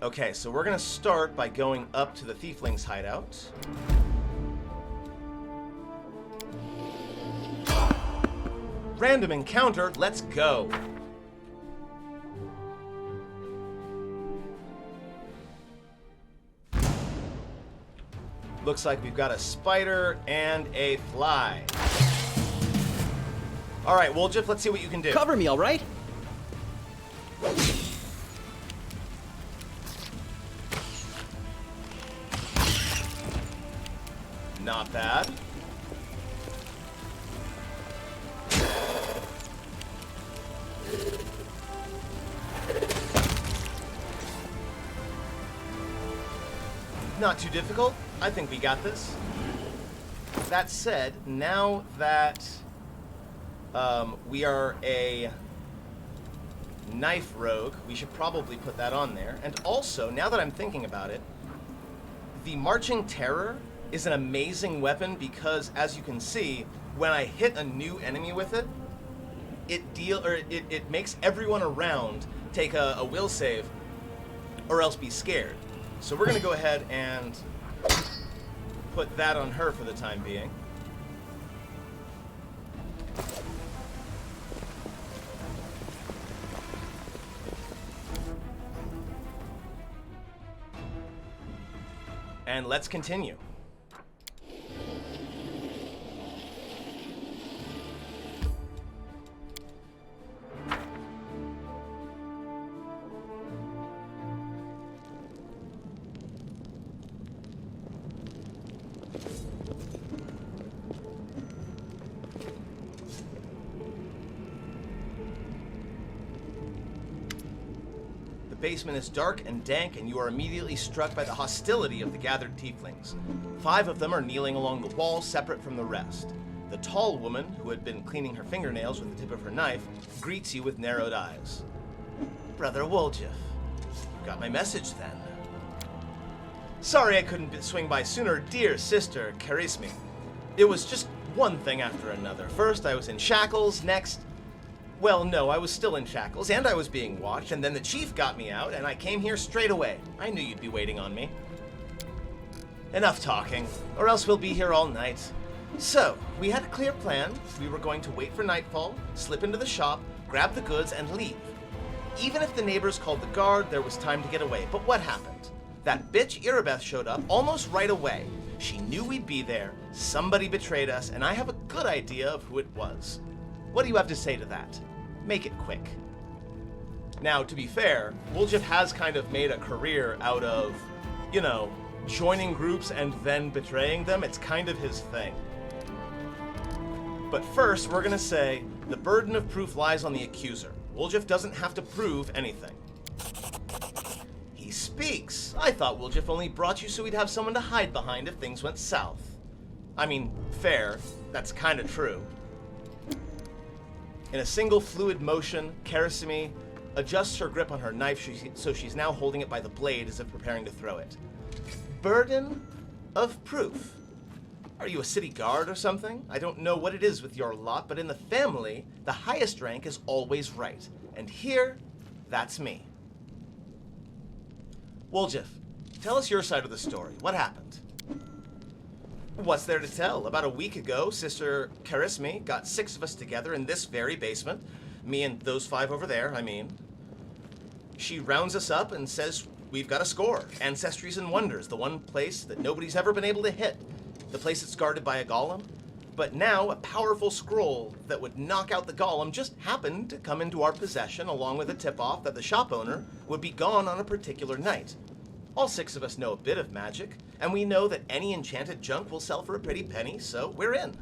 Okay, so we're gonna start by going up to the Thiefling's hideout. Random encounter, let's go. Looks like we've got a spider and a fly. All right, Woljif, let's see what you can do. Cover me, all right? Not bad. Not too difficult. I think we got this. That said, now that we are a knife rogue, we should probably put that on there. And also, now that I'm thinking about it, the Marching Terror is an amazing weapon because, as you can see, when I hit a new enemy with it, it makes everyone around take a will save or else be scared. So we're gonna go ahead and put that on her for the time being. And let's continue. The basement is dark and dank, and you are immediately struck by the hostility of the gathered tieflings. 5 of them are kneeling along the wall, separate from the rest. The tall woman, who had been cleaning her fingernails with the tip of her knife, greets you with narrowed eyes. Brother Woljif, you got my message then. Sorry I couldn't swing by sooner, dear sister Charisme. It was just one thing after another. First I was in shackles, next... Well, no, I was still in shackles, and I was being watched, and then the chief got me out, and I came here straight away. I knew you'd be waiting on me. Enough talking, or else we'll be here all night. So, we had a clear plan. We were going to wait for nightfall, slip into the shop, grab the goods, and leave. Even if the neighbors called the guard, there was time to get away. But what happened? That bitch Irabeth showed up almost right away. She knew we'd be there, somebody betrayed us, and I have a good idea of who it was. What do you have to say to that? Make it quick. Now, to be fair, Woljif has kind of made a career out of, you know, joining groups and then betraying them. It's kind of his thing. But first, we're gonna say the burden of proof lies on the accuser. Woljif doesn't have to prove anything. He speaks. I thought Woljif only brought you so he'd have someone to hide behind if things went south. I mean, fair. That's kind of true. In a single fluid motion, Charisme adjusts her grip on her knife so she's now holding it by the blade as if preparing to throw it. Burden of proof. Are you a city guard or something? I don't know what it is with your lot, but in the family, the highest rank is always right. And here, that's me. Woljif, tell us your side of the story. What happened? What's there to tell? About a week ago, Sister Charisme got 6 of us together in this very basement. Me and those 5 over there, I mean. She rounds us up and says we've got a score. Ancestries and Wonders, the one place that nobody's ever been able to hit. The place that's guarded by a golem. But now, a powerful scroll that would knock out the golem just happened to come into our possession along with a tip-off that the shop owner would be gone on a particular night. All 6 of us know a bit of magic, and we know that any enchanted junk will sell for a pretty penny, so we're in.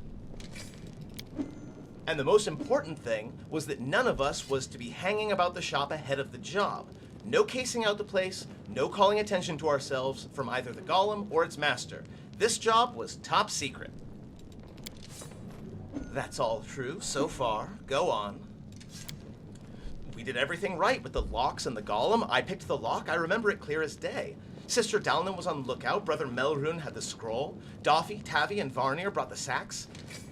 And the most important thing was that none of us was to be hanging about the shop ahead of the job. No casing out the place, no calling attention to ourselves from either the golem or its master. This job was top secret. That's all true so far. Go on. We did everything right with the locks and the golem. I picked the lock. I remember it clear as day. Sister Dalnan was on lookout. Brother Melrune had the scroll. Doffy, Tavi, and Varnir brought the sacks.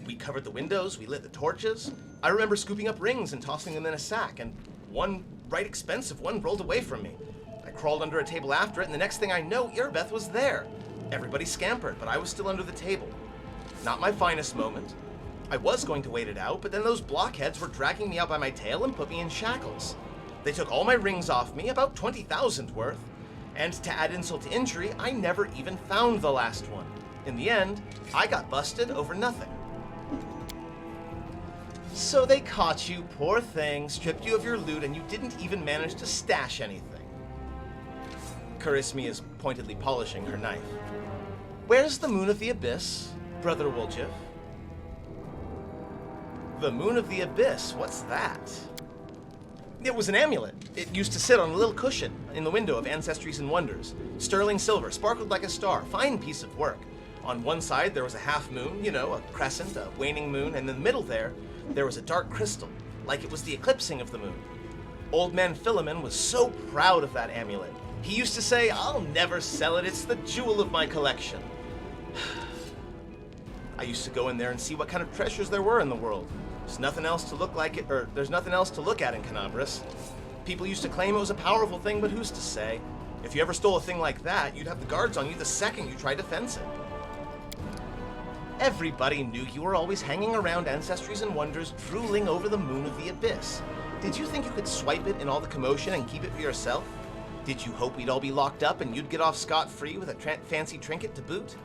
We covered the windows. We lit the torches. I remember scooping up rings and tossing them in a sack, and one right expensive one rolled away from me. I crawled under a table after it, and the next thing I know, Irbeth was there. Everybody scampered, but I was still under the table. Not my finest moment. I was going to wait it out, but then those blockheads were dragging me out by my tail and put me in shackles. They took all my rings off me, about 20,000 worth, and to add insult to injury, I never even found the last one. In the end, I got busted over nothing. So they caught you, poor thing, stripped you of your loot, and you didn't even manage to stash anything. Charisme is pointedly polishing her knife. Where's the Moon of the Abyss, Brother Woljif? The Moon of the Abyss, what's that? It was an amulet. It used to sit on a little cushion in the window of Ancestries and Wonders. Sterling silver, sparkled like a star, fine piece of work. On one side there was a half moon, you know, a crescent, a waning moon, and in the middle there was a dark crystal, like it was the eclipsing of the moon. Old man Philemon was so proud of that amulet. He used to say, "I'll never sell it, it's the jewel of my collection." I used to go in there and see what kind of treasures there were in the world. There's nothing else to look like it, or there's nothing else to look at in Canabras. People used to claim it was a powerful thing, but who's to say? If you ever stole a thing like that, you'd have the guards on you the second you tried to fence it. Everybody knew you were always hanging around Ancestries and Wonders, drooling over the Moon of the Abyss. Did you think you could swipe it in all the commotion and keep it for yourself? Did you hope we'd all be locked up and you'd get off scot-free with a fancy trinket to boot?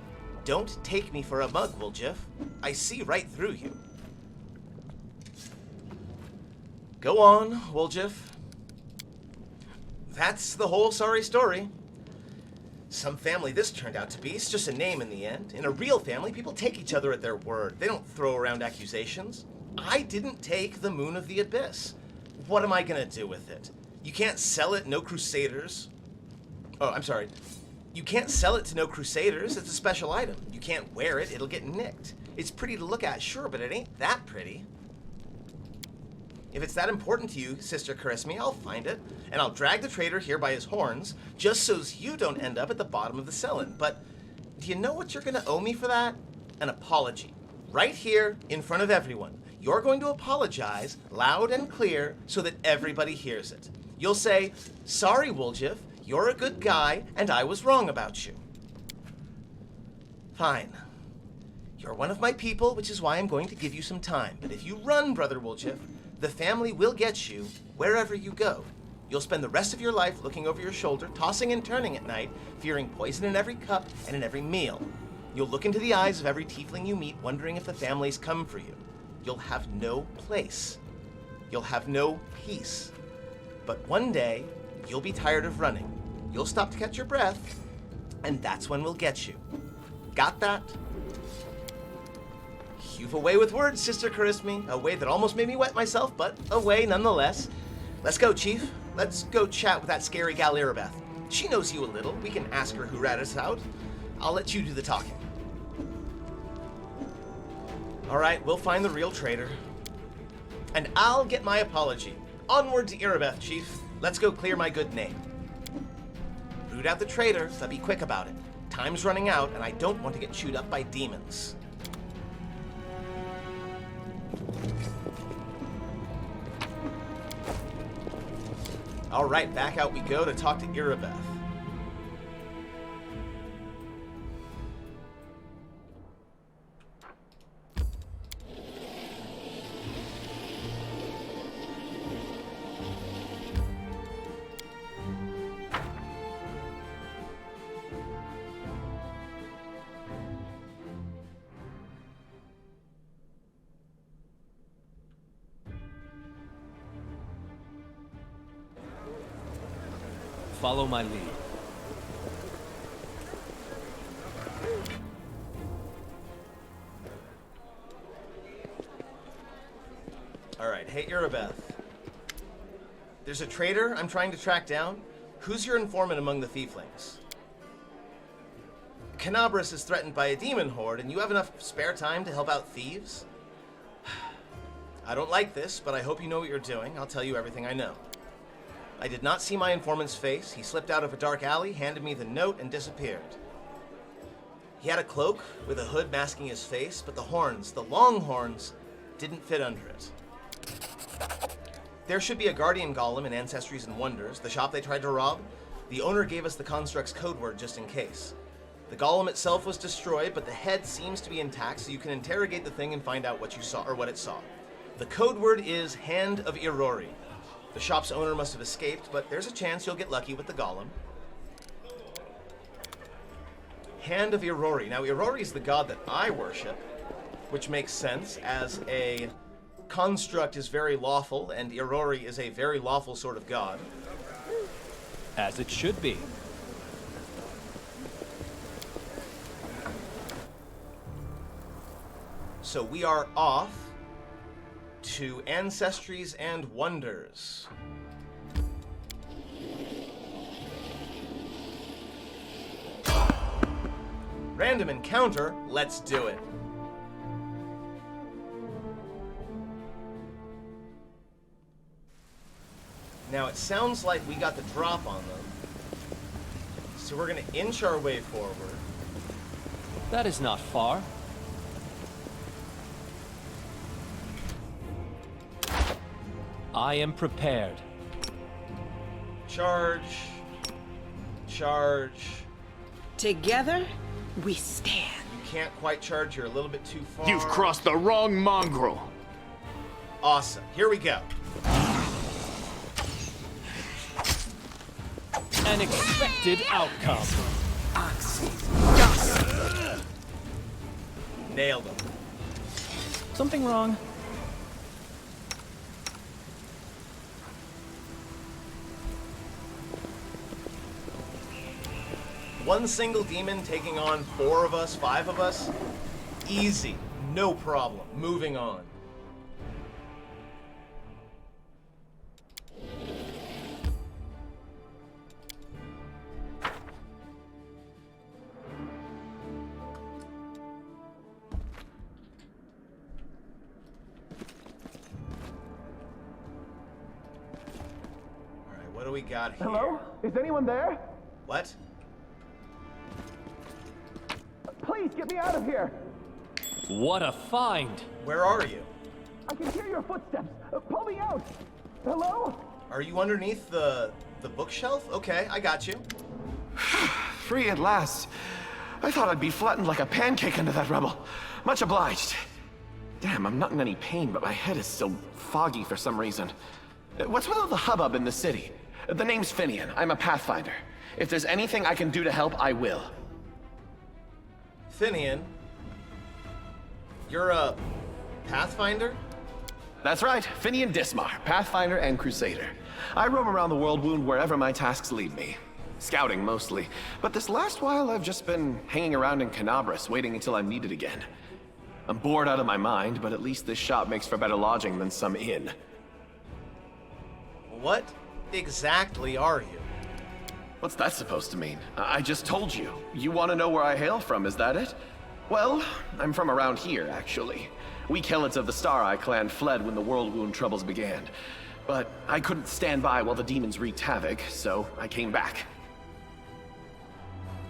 Don't take me for a mug, Woljif. I see right through you. Go on, Woljif. That's the whole sorry story. Some family this turned out to be. It's just a name in the end. In a real family, people take each other at their word. They don't throw around accusations. I didn't take the Moon of the Abyss. What am I gonna do with it? You can't sell it, no crusaders. Oh, I'm sorry. You can't sell it to no crusaders. It's a special item. You can't wear it, it'll get nicked. It's pretty to look at, sure, but it ain't that pretty. If it's that important to you, Sister Charisme, I'll find it, and I'll drag the traitor here by his horns, just so's you don't end up at the bottom of the cellin. But do you know what you're gonna owe me for that? An apology. Right here, in front of everyone. You're going to apologize, loud and clear, so that everybody hears it. You'll say, "Sorry, Woljif, you're a good guy, and I was wrong about you." Fine. You're one of my people, which is why I'm going to give you some time. But if you run, Brother Woljif, the family will get you wherever you go. You'll spend the rest of your life looking over your shoulder, tossing and turning at night, fearing poison in every cup and in every meal. You'll look into the eyes of every tiefling you meet, wondering if the family's come for you. You'll have no place. You'll have no peace. But one day, you'll be tired of running. You'll stop to catch your breath, and that's when we'll get you. Got that? You've a way with words, Sister Charisme. A way that almost made me wet myself, but a way nonetheless. Let's go, Chief. Let's go chat with that scary gal Irbeth. She knows you a little. We can ask her who ratted us out. I'll let you do the talking. All right, we'll find the real traitor. And I'll get my apology. Onward to Irbeth, Chief. Let's go clear my good name. Root out the traitor, but be quick about it. Time's running out, and I don't want to get chewed up by demons. All right, back out we go to talk to Irbeth. Follow my lead. All right, hey Irbeth. There's a traitor I'm trying to track down. Who's your informant among the Thieflings? Canabras is threatened by a demon horde, and you have enough spare time to help out thieves? I don't like this, but I hope you know what you're doing. I'll tell you everything I know. I did not see my informant's face. He slipped out of a dark alley, handed me the note, and disappeared. He had a cloak with a hood masking his face, but the horns, the long horns, didn't fit under it. There should be a guardian golem in Ancestries and Wonders, the shop they tried to rob. The owner gave us the construct's code word just in case. The golem itself was destroyed, but the head seems to be intact, so you can interrogate the thing and find out what you saw, or what it saw. The code word is Hand of Irori. The shop's owner must have escaped, but there's a chance you'll get lucky with the golem. Hand of Irori. Now, Irori is the god that I worship, which makes sense, as a construct is very lawful, and Irori is a very lawful sort of god. As it should be. So we are off to Ancestries and Wonders. Random encounter, let's do it. Now it sounds like we got the drop on them. So we're gonna inch our way forward. That is not far. I am prepared. Charge. Charge. Together, we stand. You can't quite charge, you're a little bit too far. You've crossed the wrong mongrel. Awesome. Here we go. An expected outcome. Nailed him. Something wrong? One single demon taking on 4 of us, 5 of us? Easy. No problem. Moving on. Alright, what do we got here? Hello? Is anyone there? What? Please get me out of here! What a find! Where are you? I can hear your footsteps. Pull me out! Hello? Are you underneath the bookshelf? Okay, I got you. Free at last. I thought I'd be flattened like a pancake under that rubble. Much obliged. Damn, I'm not in any pain, but my head is still foggy for some reason. What's with all the hubbub in the city? The name's Finian. I'm a Pathfinder. If there's anything I can do to help, I will. Finian, you're a Pathfinder? That's right, Finian Dismar, Pathfinder and Crusader. I roam around the world wound wherever my tasks lead me. Scouting mostly, but this last while I've just been hanging around in Canabras, waiting until I'm needed again. I'm bored out of my mind, but at least this shop makes for better lodging than some inn. What exactly are you? What's that supposed to mean? I just told you. You want to know where I hail from, is that it? Well, I'm from around here, actually. We Helots of the Star Eye clan fled when the World Wound troubles began. But I couldn't stand by while the demons wreaked havoc, so I came back.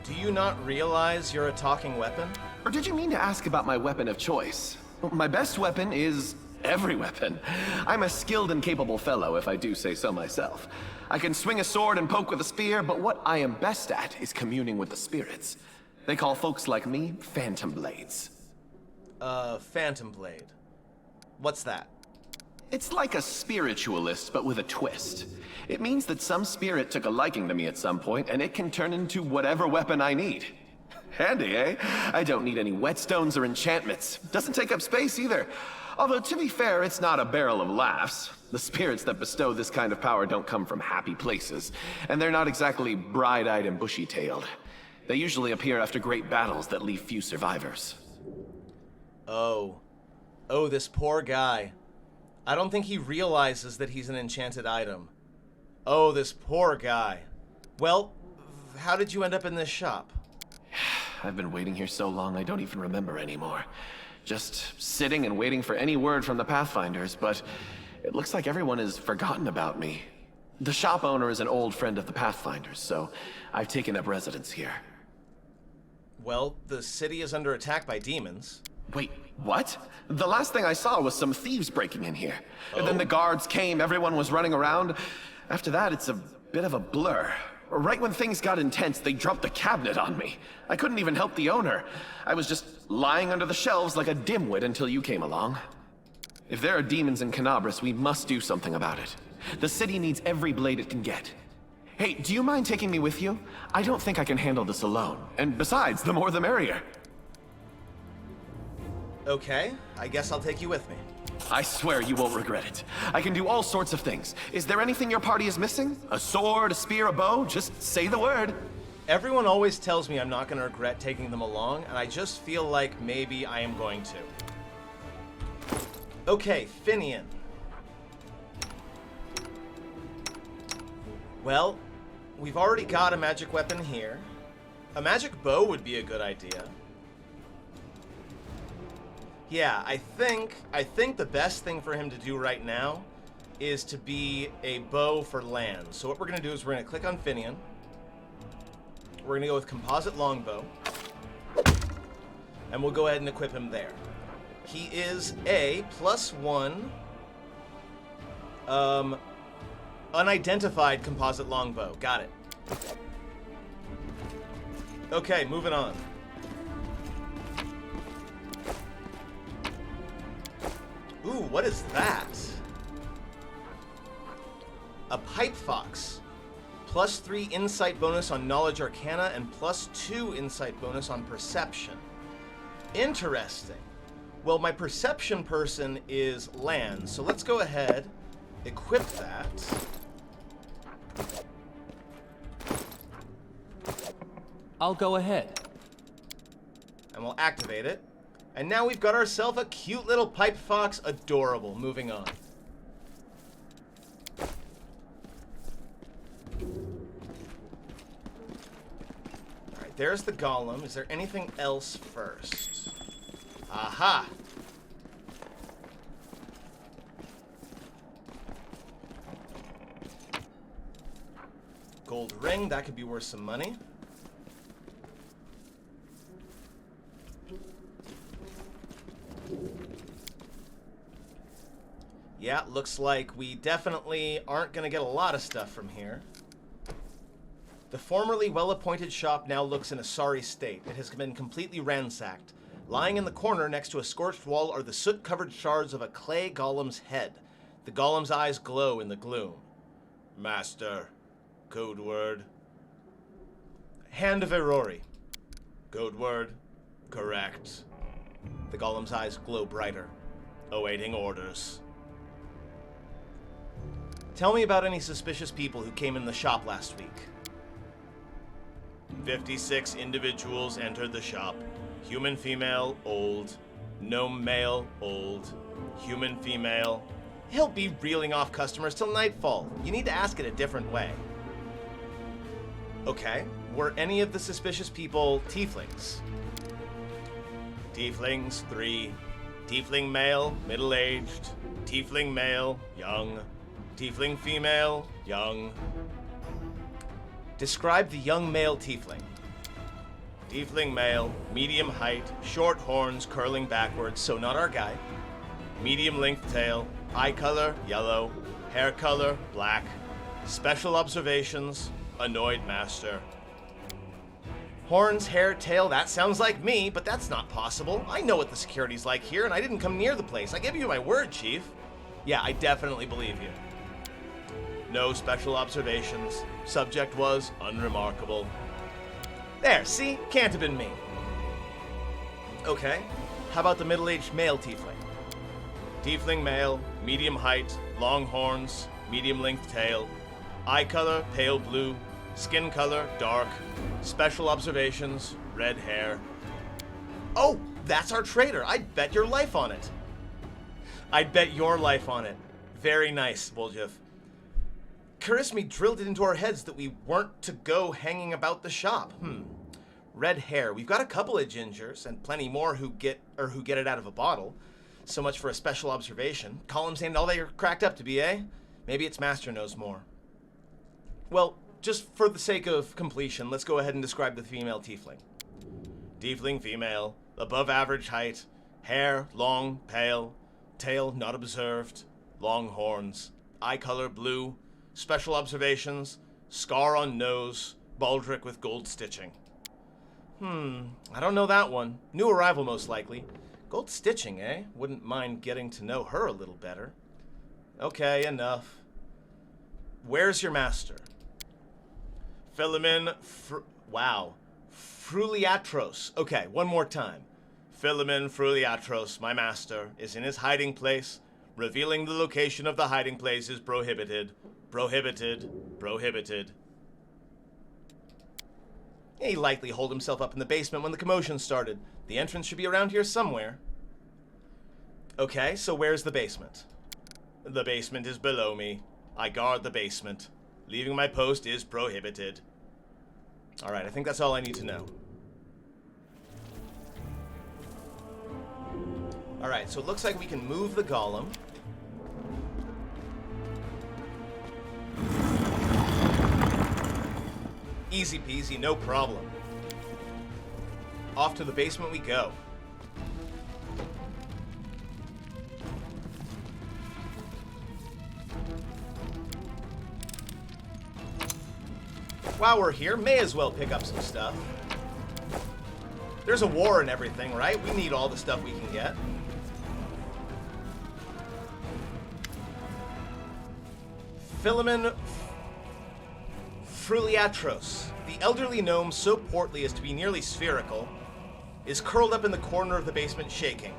Do you not realize you're a talking weapon? Or did you mean to ask about my weapon of choice? My best weapon is every weapon. I'm a skilled and capable fellow, if I do say so myself. I can swing a sword and poke with a spear, but what I am best at is communing with the spirits. They call folks like me Phantom Blades. Phantom Blade. What's that? It's like a spiritualist, but with a twist. It means that some spirit took a liking to me at some point, and it can turn into whatever weapon I need. Handy, eh? I don't need any whetstones or enchantments. Doesn't take up space either. Although, to be fair, it's not a barrel of laughs. The spirits that bestow this kind of power don't come from happy places, and they're not exactly bright-eyed and bushy-tailed. They usually appear after great battles that leave few survivors. Oh. Oh, this poor guy. I don't think he realizes that he's an enchanted item. Oh, this poor guy. Well, how did you end up in this shop? I've been waiting here so long I don't even remember anymore. Just sitting and waiting for any word from the Pathfinders, but it looks like everyone has forgotten about me. The shop owner is an old friend of the Pathfinders, so I've taken up residence here. Well, the city is under attack by demons. Wait, what? The last thing I saw was some thieves breaking in here. And then the guards came, everyone was running around. After that, it's a bit of a blur. Right when things got intense, they dropped the cabinet on me. I couldn't even help the owner. I was just lying under the shelves like a dimwit until you came along. If there are demons in Canabras, we must do something about it. The city needs every blade it can get. Hey, do you mind taking me with you? I don't think I can handle this alone. And besides, the more the merrier. Okay, I guess I'll take you with me. I swear you won't regret it. I can do all sorts of things. Is there anything your party is missing? A sword, a spear, a bow? Just say the word. Everyone always tells me I'm not going to regret taking them along, and I just feel like maybe I am going to. Okay, Finian. Well, we've already got a magic weapon here. A magic bow would be a good idea. Yeah, I think the best thing for him to do right now is to be a bow for land. So what we're going to do is we're going to click on Finian. We're going to go with composite longbow. And we'll go ahead and equip him there. He is a +1 unidentified composite longbow. Got it. Okay, moving on. Ooh, what is that? A pipe fox. +3 insight bonus on knowledge arcana and +2 insight bonus on perception. Interesting. Well, my perception person is land, so let's go ahead, equip that. I'll go ahead. And we'll activate it. And now we've got ourselves a cute little pipe fox. Adorable. Moving on. Alright, there's the golem. Is there anything else first? Aha! Gold ring, that could be worth some money. Yeah, looks like we definitely aren't going to get a lot of stuff from here. The formerly well-appointed shop now looks in a sorry state. It has been completely ransacked. Lying in the corner next to a scorched wall are the soot-covered shards of a clay golem's head. The golem's eyes glow in the gloom. Master. Code word. Hand of Aurori. Code word. Correct. The golem's eyes glow brighter. Awaiting orders. Tell me about any suspicious people who came in the shop last week. 56 individuals entered the shop. Human female, old. Gnome male, old. Human female. He'll be reeling off customers till nightfall. You need to ask it a different way. Okay, were any of the suspicious people tieflings? Tieflings, 3. Tiefling male, middle-aged. Tiefling male, young. Tiefling female, young. Describe the young male tiefling. Tiefling male, medium height, short horns curling backwards, so not our guy. Medium length tail, eye color, yellow, hair color, black. Special observations, annoyed master. Horns, hair, tail, that sounds like me, but that's not possible. I know what the security's like here, and I didn't come near the place. I give you my word, Chief. Yeah, I definitely believe you. No special observations. Subject was unremarkable. There, see? Can't have been me. Okay, how about the middle-aged male tiefling? Tiefling male, medium height, long horns, medium length tail, eye color, pale blue, skin color, dark, special observations, red hair. Oh, that's our trader. I'd bet your life on it. I'd bet your life on it. Very nice, Woljif. Charisme drilled it into our heads that we weren't to go hanging about the shop. Red hair. We've got a couple of gingers and plenty more who get it out of a bottle. So much for a special observation. Columns ain't all they're cracked up to be, eh? Maybe its master knows more. Well, just for the sake of completion, let's go ahead and describe the female tiefling. Tiefling female, above average height, hair long, pale, tail not observed, long horns, eye color blue, special observations, Scar on nose, baldric with gold stitching. I don't know that one. New arrival most likely. Gold stitching, eh? Wouldn't mind getting to know her a little better. Okay, enough. Where's your master? Philemon wow. Fruliatros. Okay, one more time. Philemon Fruliatros, my master, is in his hiding place. Revealing the location of the hiding place is prohibited. Prohibited. Prohibited. He likely holed himself up in the basement when the commotion started. The entrance should be around here somewhere. Okay, so where's the basement? The basement is below me. I guard the basement. Leaving my post is prohibited. Alright, I think that's all I need to know. Alright, so it looks like we can move the golem. Easy peasy, no problem. Off to the basement we go. While we're here, may as well pick up some stuff. There's a war and everything, right? We need all the stuff we can get. Philemon Fruliatros, the elderly gnome so portly as to be nearly spherical, is curled up in the corner of the basement shaking.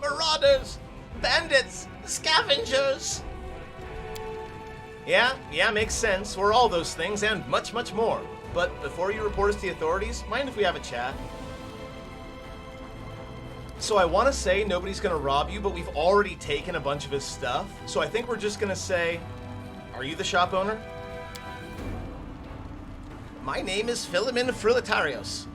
Marauders! Bandits! Scavengers! Yeah, makes sense. We're all those things and much, much more. But before you report us to the authorities, mind if we have a chat? So I want to say nobody's going to rob you, but we've already taken a bunch of his stuff. So I think we're just going to say, are you the shop owner? My name is Philemon Fruliatarios.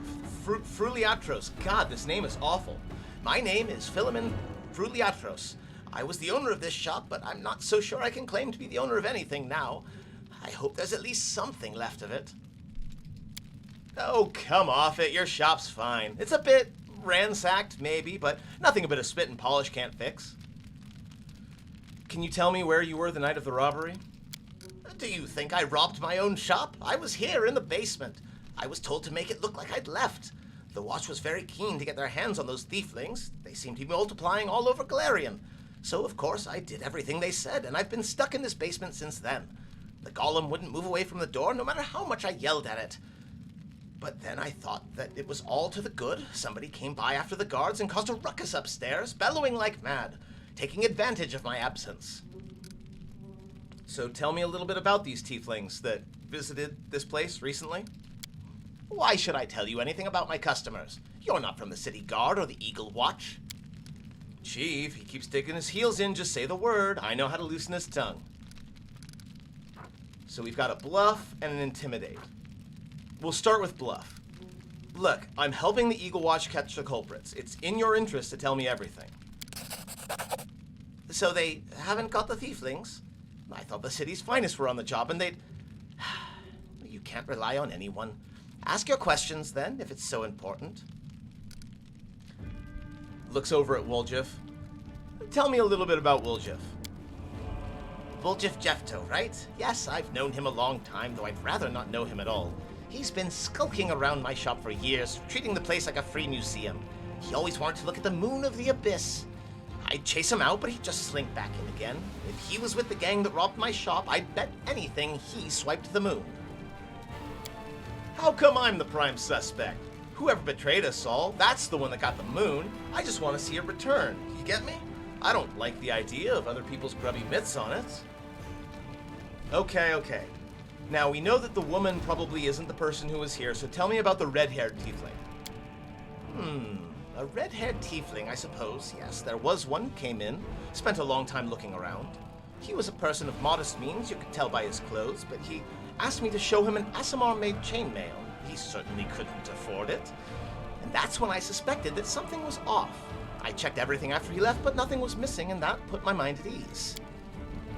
Fruliatros. God, this name is awful. My name is Philemon Fruliatros. I was the owner of this shop, but I'm not so sure I can claim to be the owner of anything now. I hope there's at least something left of it. Oh, come off it. Your shop's fine. It's a bit ransacked, maybe, but nothing a bit of spit and polish can't fix. Can you tell me where you were the night of the robbery? Do you think I robbed my own shop? I was here in the basement. I was told to make it look like I'd left. The watch was very keen to get their hands on those thieflings. They seem to be multiplying all over Galarian. So, of course, I did everything they said, and I've been stuck in this basement since then. The golem wouldn't move away from the door, no matter how much I yelled at it. But then I thought that it was all to the good. Somebody came by after the guards and caused a ruckus upstairs, bellowing like mad, taking advantage of my absence. So tell me a little bit about these tieflings that visited this place recently. Why should I tell you anything about my customers? You're not from the City Guard or the Eagle Watch. Chief, he keeps digging his heels in. Just say the word. I know how to loosen his tongue. So we've got a bluff and an intimidate. We'll start with bluff. Look, I'm helping the Eagle Watch catch the culprits. It's in your interest to tell me everything. So they haven't got the thieflings? I thought the city's finest were on the job and they'd... You can't rely on anyone. Ask your questions then, if it's so important. Looks over at Woljif. Tell me a little bit about Woljif. Woljif Jefto, right? Yes, I've known him a long time, though I'd rather not know him at all. He's been skulking around my shop for years, treating the place like a free museum. He always wanted to look at the moon of the abyss. I'd chase him out, but he'd just slink back in again. If he was with the gang that robbed my shop, I'd bet anything he swiped the moon. How come I'm the prime suspect? Whoever betrayed us all, that's the one that got the moon. I just want to see it return. You get me? I don't like the idea of other people's grubby mitts on it. Okay. Now, we know that the woman probably isn't the person who was here, so tell me about the red-haired tiefling. A red-haired tiefling, I suppose. Yes, there was one who came in, spent a long time looking around. He was a person of modest means, you could tell by his clothes, but he asked me to show him an Aasimar-made chainmail. He certainly couldn't afford it. And that's when I suspected that something was off. I checked everything after he left, but nothing was missing, and that put my mind at ease.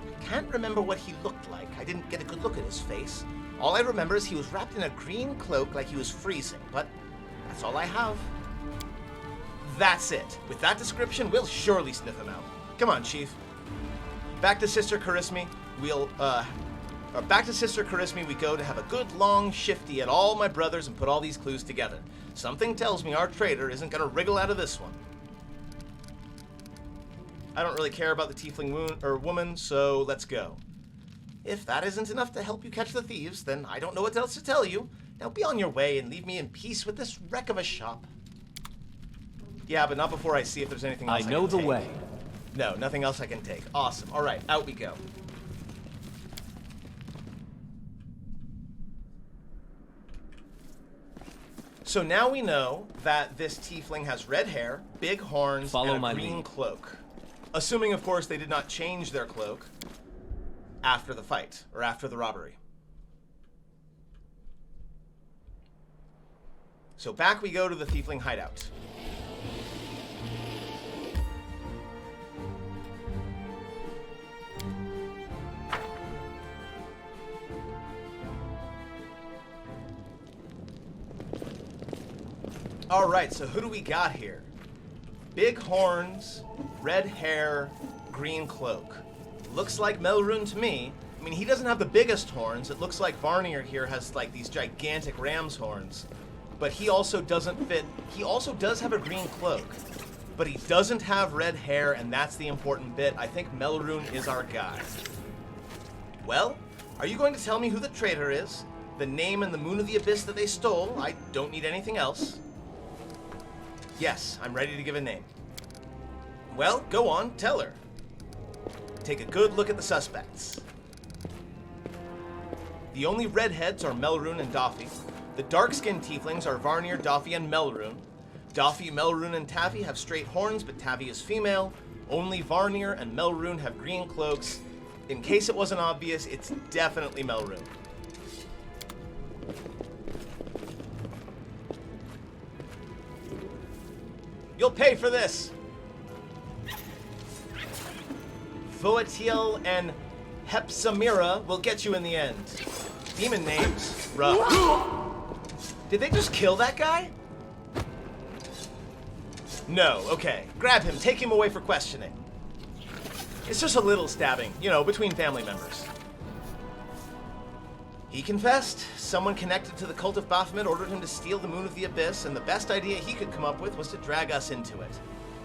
I can't remember what he looked like. I didn't get a good look at his face. All I remember is he was wrapped in a green cloak like he was freezing, but that's all I have. That's it. With that description, we'll surely sniff him out. Come on, Chief. Back to Sister Charisme. We'll, Back to Sister Charisme we go to have a good long shifty at all my brothers and put all these clues together. Something tells me our traitor isn't going to wriggle out of this one. I don't really care about the Tiefling woman, so let's go. If that isn't enough to help you catch the thieves, then I don't know what else to tell you. Now be on your way and leave me in peace with this wreck of a shop. Yeah, but not before I see if there's anything else I know can the take. way. No, nothing else I can take. Awesome. All right, out we go. So now we know that this tiefling has red hair, big horns, and a green cloak. Assuming, of course, they did not change their cloak after the fight, or after the robbery. So back we go to the tiefling hideout. All right, so who do we got here? Big horns, red hair, green cloak. Looks like Melrune to me. I mean, he doesn't have the biggest horns. It looks like Varnier here has like these gigantic ram's horns. But he also doesn't fit. He also does have a green cloak. But he doesn't have red hair, and that's the important bit. I think Melrune is our guy. Well, are you going to tell me who the traitor is? The name and the Moon of the Abyss that they stole? I don't need anything else. Yes, I'm ready to give a name. Well, go on, tell her. Take a good look at the suspects. The only redheads are Melrune and Daffy. The dark-skinned tieflings are Varnier, Daffy, and Melrune. Daffy, Melrune, and Taffy have straight horns, but Taffy is female. Only Varnier and Melrune have green cloaks. In case it wasn't obvious, it's definitely Melrune. You'll pay for this! Voatiel and Hepsamira will get you in the end. Demon names. Rough. Did they just kill that guy? No, okay. Grab him, take him away for questioning. It's just a little stabbing, you know, between family members. He confessed. Someone connected to the cult of Baphomet ordered him to steal the Moon of the Abyss, and the best idea he could come up with was to drag us into it.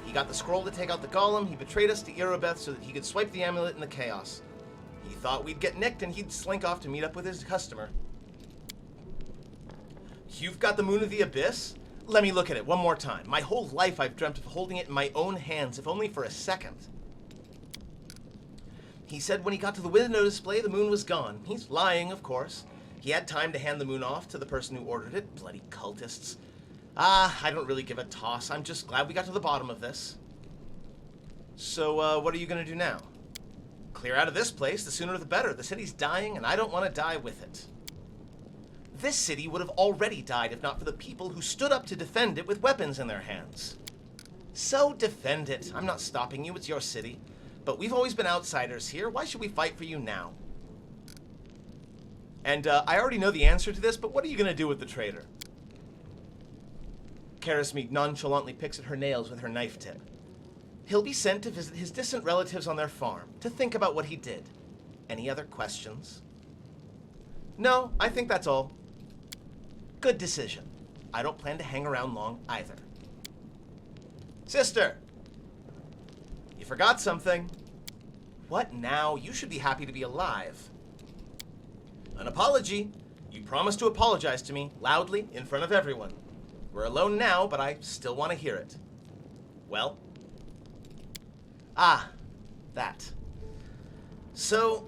He got the scroll to take out the golem, he betrayed us to Irobeth so that he could swipe the amulet in the chaos. He thought we'd get nicked and he'd slink off to meet up with his customer. You've got the Moon of the Abyss? Let me look at it one more time. My whole life I've dreamt of holding it in my own hands, if only for a second. He said when he got to the window display, the moon was gone. He's lying, of course. He had time to hand the moon off to the person who ordered it. Bloody cultists. I don't really give a toss. I'm just glad we got to the bottom of this. So, what are you gonna do now? Clear out of this place, the sooner the better. The city's dying, and I don't want to die with it. This city would have already died if not for the people who stood up to defend it with weapons in their hands. So defend it. I'm not stopping you. It's your city. But we've always been outsiders here. Why should we fight for you now? And I already know the answer to this, but what are you going to do with the traitor? Charisme nonchalantly picks at her nails with her knife tip. He'll be sent to visit his distant relatives on their farm, to think about what he did. Any other questions? No, I think that's all. Good decision. I don't plan to hang around long either. Sister! You forgot something. What now? You should be happy to be alive. An apology. You promised to apologize to me, loudly, in front of everyone. We're alone now, but I still want to hear it. Well? Ah, that. So,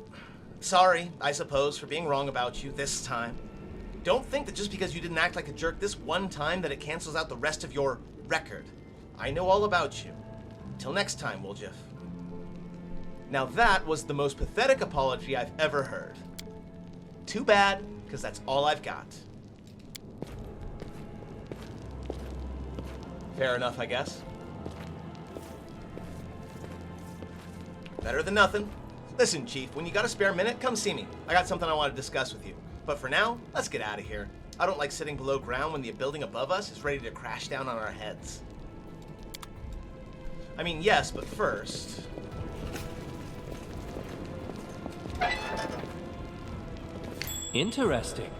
sorry, I suppose, for being wrong about you this time. Don't think that just because you didn't act like a jerk this one time that it cancels out the rest of your record. I know all about you. Till next time, Woljif. Now that was the most pathetic apology I've ever heard. Too bad, because that's all I've got. Fair enough, I guess. Better than nothing. Listen, Chief, when you got a spare minute, come see me. I got something I want to discuss with you. But for now, let's get out of here. I don't like sitting below ground when the building above us is ready to crash down on our heads. I mean, yes, but first... Interesting.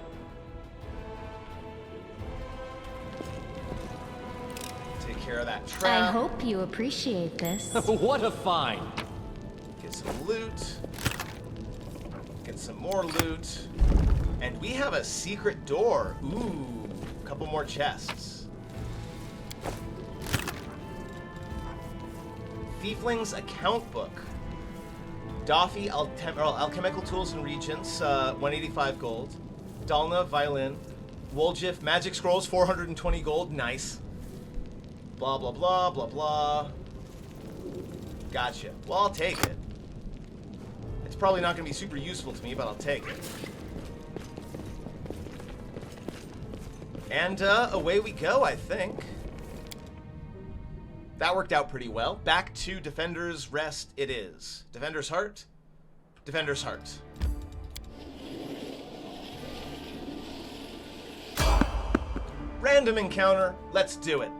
Take care of that I trap. hope you appreciate this. What a find! Get some loot. Get some more loot. And we have a secret door. Ooh, a couple more chests. Thiefling's account book. Dafi alchemical tools and regents, 185 gold. Dalna violin. Woljif magic scrolls, 420 gold. Nice. Blah blah blah blah blah. Gotcha. Well, I'll take it. It's probably not going to be super useful to me, but I'll take it. And away we go, I think. That worked out pretty well. Back to Defender's Rest it is. Defender's Heart. Defender's Heart. Random encounter. Let's do it.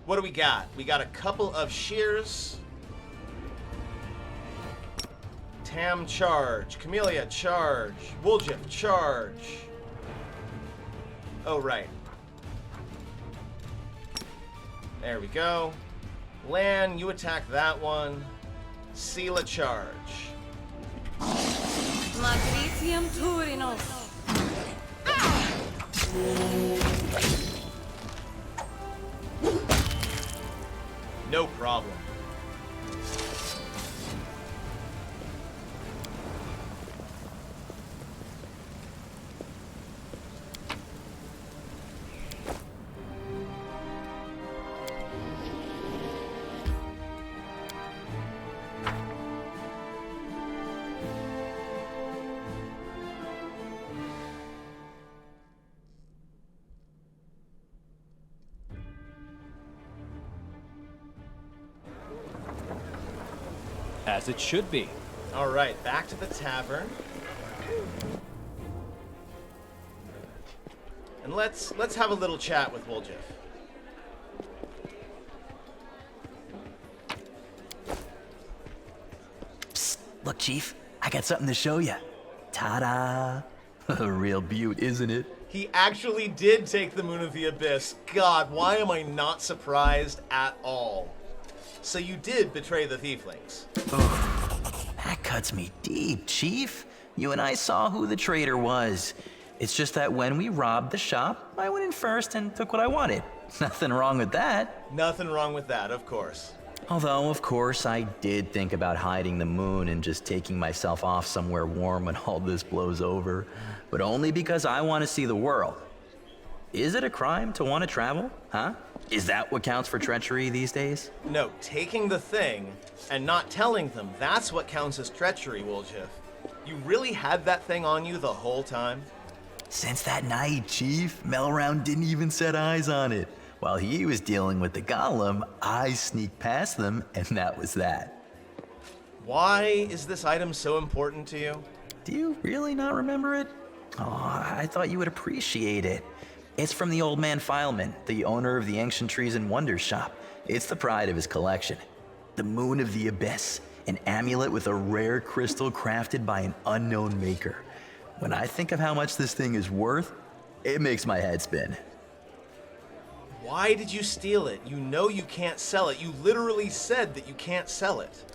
What do we got? We got a couple of shears. Tam charge. Camellia charge. Woljif charge. Oh, right. There we go. Lan, you attack that one. Sela charge. Magritium Turinos. No problem. As it should be. All right, back to the tavern. And let's have a little chat with Woljif. Psst, look, Chief, I got something to show you. Ta-da! A real beaut, isn't it? He actually did take the Moon of the Abyss. God, why am I not surprised at all? So you did betray the Thieflings. That cuts me deep, Chief. You and I saw who the traitor was. It's just that when we robbed the shop, I went in first and took what I wanted. Nothing wrong with that. Nothing wrong with that, of course. Although, of course, I did think about hiding the moon and just taking myself off somewhere warm when all this blows over. But only because I want to see the world. Is it a crime to want to travel? Huh? Is that what counts for treachery these days? No, taking the thing and not telling them, that's what counts as treachery, Woljif. You really had that thing on you the whole time? Since that night, Chief, Melround didn't even set eyes on it. While he was dealing with the golem, I sneaked past them, and that was that. Why is this item so important to you? Do you really not remember it? Oh, I thought you would appreciate it. It's from the old man Fileman, the owner of the Ancient Trees and Wonders shop. It's the pride of his collection. The Moon of the Abyss, an amulet with a rare crystal crafted by an unknown maker. When I think of how much this thing is worth, it makes my head spin. Why did you steal it? You know you can't sell it. You literally said that you can't sell it.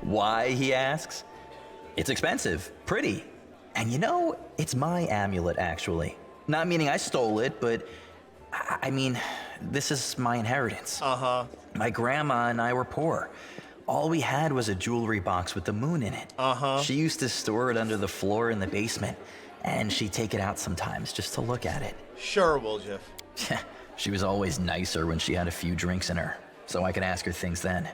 Why, he asks? It's expensive, pretty. And you know, it's my amulet, actually. Not meaning I stole it, but I mean, this is my inheritance. Uh-huh. My grandma and I were poor. All we had was a jewelry box with the moon in it. Uh-huh. She used to store it under the floor in the basement, and she'd take it out sometimes just to look at it. Sure, Woljif. She was always nicer when she had a few drinks in her, so I could ask her things then.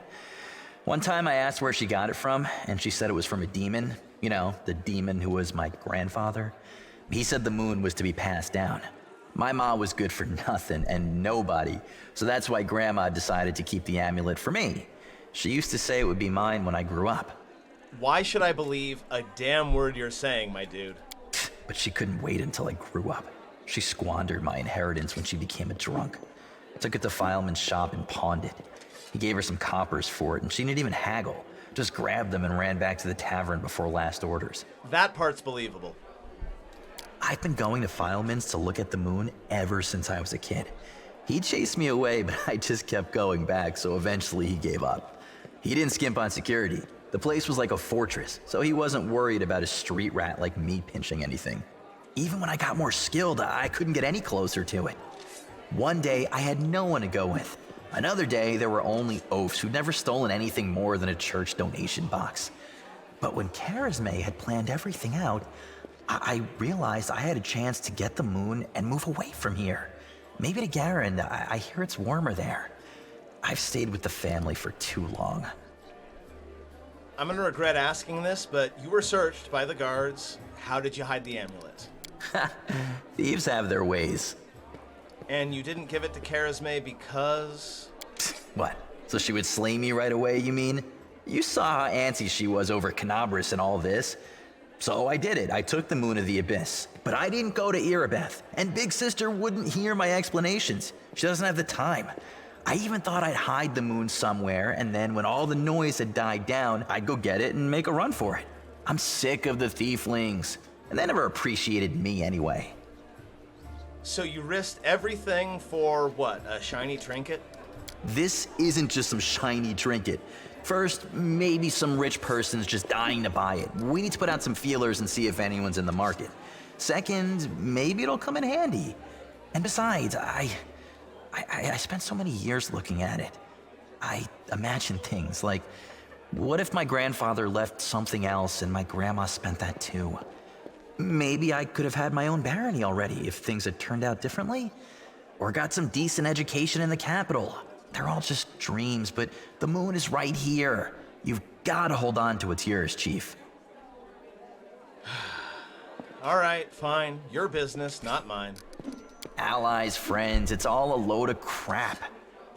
One time I asked where she got it from, and she said it was from a demon. You know, the demon who was my grandfather. He said the moon was to be passed down. My ma was good for nothing and nobody, so that's why Grandma decided to keep the amulet for me. She used to say it would be mine when I grew up. Why should I believe a damn word you're saying, my dude? But she couldn't wait until I grew up. She squandered my inheritance when she became a drunk. Took it to Fileman's shop and pawned it. He gave her some coppers for it, and she didn't even haggle. Just grabbed them and ran back to the tavern before last orders. That part's believable. I've been going to Fileman's to look at the moon ever since I was a kid. He chased me away, but I just kept going back, so eventually he gave up. He didn't skimp on security. The place was like a fortress, so he wasn't worried about a street rat like me pinching anything. Even when I got more skilled, I couldn't get any closer to it. One day, I had no one to go with. Another day, there were only oafs who'd never stolen anything more than a church donation box. But when Charisme had planned everything out, I realized I had a chance to get the moon and move away from here. Maybe to Garen. I hear it's warmer there. I've stayed with the family for too long. I'm gonna regret asking this, but you were searched by the guards. How did you hide the amulet? Thieves have their ways. And you didn't give it to Charisme because... What? So she would slay me right away, you mean? You saw how antsy she was over Canabras and all this. So I did it. I took the Moon of the Abyss. But I didn't go to Erebeth, and Big Sister wouldn't hear my explanations. She doesn't have the time. I even thought I'd hide the moon somewhere, and then when all the noise had died down, I'd go get it and make a run for it. I'm sick of the Thieflings, and they never appreciated me anyway. So you risked everything for what, a shiny trinket? This isn't just some shiny trinket. First, maybe some rich person's just dying to buy it. We need to put out some feelers and see if anyone's in the market. Second, maybe it'll come in handy. And besides, I spent so many years looking at it. I imagine things like, what if my grandfather left something else and my grandma spent that too? Maybe I could have had my own barony already if things had turned out differently. Or got some decent education in the capital. They're all just dreams, but the moon is right here. You've got to hold on to what's yours, Chief. All right, fine. Your business, not mine. Allies, friends, it's all a load of crap.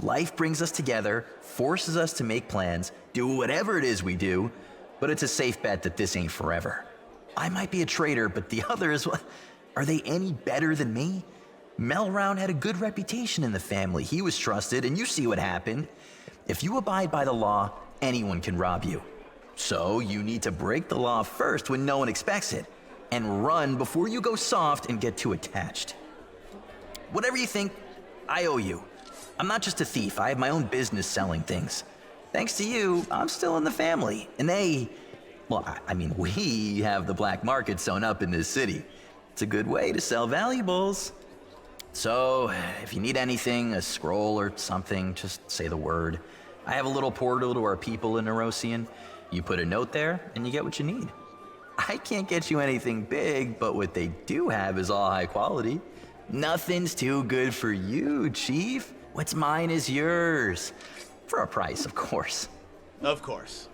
Life brings us together, forces us to make plans, do whatever it is we do, but it's a safe bet that this ain't forever. I might be a traitor, but the others, are they any better than me? Melround had a good reputation in the family. He was trusted, and you see what happened. If you abide by the law, anyone can rob you. So you need to break the law first when no one expects it, and run before you go soft and get too attached. Whatever you think, I owe you. I'm not just a thief. I have my own business selling things. Thanks to you, I'm still in the family, and we have the black market sewn up in this city. It's a good way to sell valuables. So, if you need anything, a scroll or something, just say the word. I have a little portal to our people in Nerosian. You put a note there, and you get what you need. I can't get you anything big, but what they do have is all high quality. Nothing's too good for you, Chief. What's mine is yours. For a price, of course. Of course.